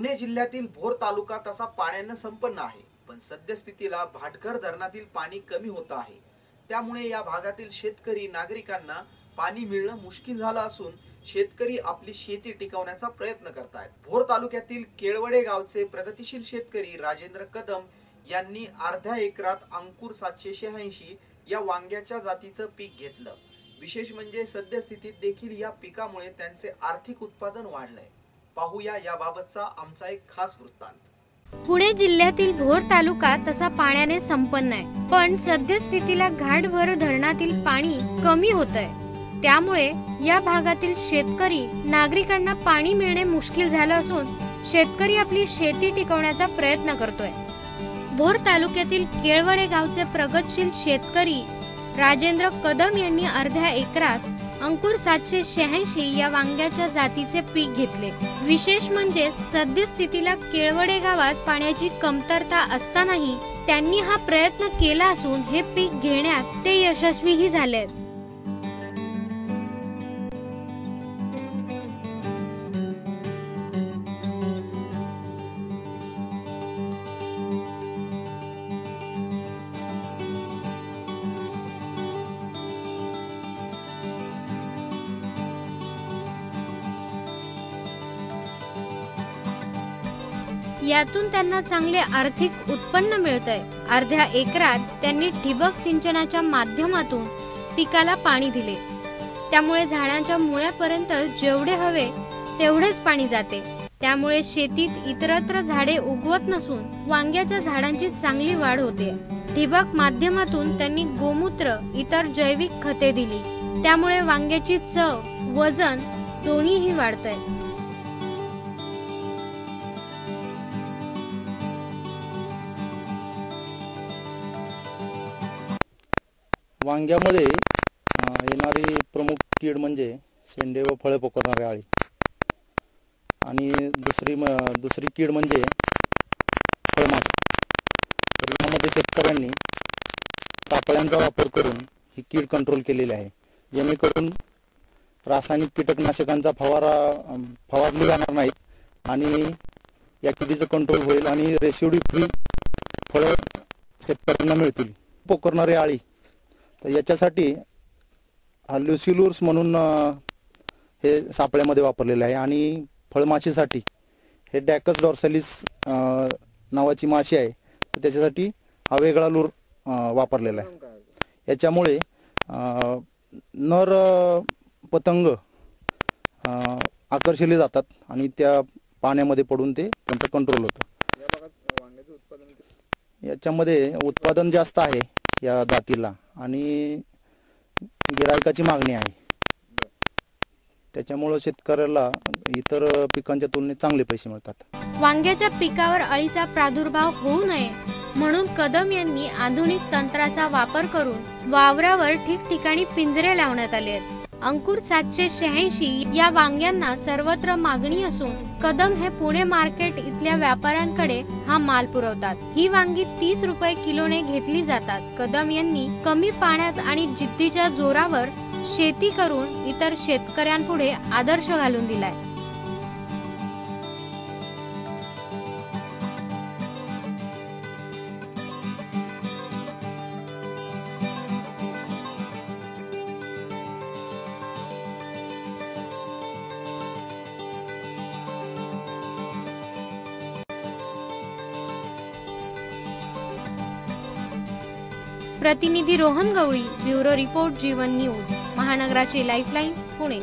पुणे जिल्ह्यातील भोर तालुका तसा पाण्याने संपन्न आहे, पण सद्यस्थितीला भाटघर धरणातील पाणी कमी होत आहे। त्यामुळे या भागातील शेतकरी नागरिकांना पाणी मिळणं मुश्किल झालं असून शेतकरी आपली शेती टिकवण्याचा प्रयत्न करतायत। भोर तालुक्यातील केळवडे गावचे प्रगतिशील शेतकरी राजेंद्र कदम यांनी अर्ध्या एकरात अंकुर 786 या वांग्याच्या जातीचं पीक घेतलं। विशेष म्हणजे सद्यस्थितीत देखील या पिकामुळे त्यांचे आर्थिक उत्पादन वाढलंय। पाहूया याबाबतचा आमचा एक खास वृत्तांत। पुणे जिल्ह्यातील भोर तालुका तसा पाण्याने संपन्न आहे, पण सद्यस्थितीला घाटभर धरणातील पाणी कमी होतंय। त्यामुळे या भागातील शेतकरी नागरिकांना पाणी मिळणे मुश्किल झालं असून शेतकरी आपली शेती टिकवण्याचा प्रयत्न करतोय। भोर तालुक्यातील केळवडे गावचे प्रगतशील शेतकरी राजेंद्र कदम यांनी अर्ध्या एकरात अंकुर 786 या वांग्याच्या जातीचे पीक घेतले। विशेष म्हणजे सद्यस्थितीला केळवडे गावात पाण्याची कमतरता असतानाही त्यांनी हा प्रयत्न केला असून हे पीक घेण्यात ते यशस्वीही झाले। यातून त्यांना चांगले आर्थिक उत्पन्न मिळतंय। अर्ध्या एकरात त्यांनी ठिबक सिंचनाच्या माध्यमातून पिकाला पाणी दिले, त्यामुळे झाडांच्या मुळापर्यंत जेवढे हवे तेवढेच पाणी जाते। त्यामुळे शेतीत इतरत्र झाडे उगवत नसून वांग्याच्या झाडांची चांगली वाढ होते। ठिबक माध्यमातून त्यांनी गोमूत्र इतर जैविक खते दिली, त्यामुळे वांग्याची चव, वजन दोन्हीही वाढतंय। वांग्यामध्ये येणारी प्रमुख कीड म्हणजे शेंडे व फळे पोखरणारी अळी, आणि दुसरी कीड म्हणजे फळमाशी। तर यामध्ये शेतकऱ्यांनी कापड्यांचा वापर करून ही कीड कंट्रोल केलेली आहे, जेणेकरून रासायनिक कीटकनाशकांचा फवारणी जाणार नाहीत आणि या किडीचं कंट्रोल होईल आणि रेसिड्यू फ्री फळं शेतकऱ्यांना मिळतील। पोखरणारी अळी, तर याच्यासाठी ल्युसिलुर्स म्हणून हे सापळ्यामध्ये वापरलेले आहे, आणि फळमाशीसाठी हे डॅकस डॉर्सॅलिस नावाची माशी आहे, तर त्याच्यासाठी हा वेगळा लूर वापरलेला आहे। याच्यामुळे नर पतंग आकर्षिले जातात आणि त्या पाण्यामध्ये पडून ते त्यांचं कंट्रोल होतं। याच्यामध्ये उत्पादन जास्त आहे या जातीला आणि गिरायकाची मागणी आहे, त्याच्यामुळे शेतकऱ्याला इतर पिकांच्या तुलनेत चांगले पैसे मिळतात। वांग्याच्या पिकावर अळीचा प्रादुर्भाव होऊ नये म्हणून कदम यांनी आधुनिक तंत्राचा वापर करून वावरावर ठिकठिकाणी पिंजरे लावण्यात आले आहेत। अंकुर 786 या वांग्यांना सर्वत्र मागणी असून कदम हे पुणे मार्केट इथल्या व्यापाऱ्यांकडे हा माल पुरवतात। ही वांगी 30 रुपये किलोने घेतली जातात। कदम यांनी कमी पाण्यात आणि जिद्दीच्या जोरावर शेती करून इतर शेतकऱ्यांपुढे आदर्श घालून दिलाय। प्रतिनिधी रोहन गवळी, ब्युरो रिपोर्ट जीवन न्यूज, महानगराची लाईफलाईन, पुणे।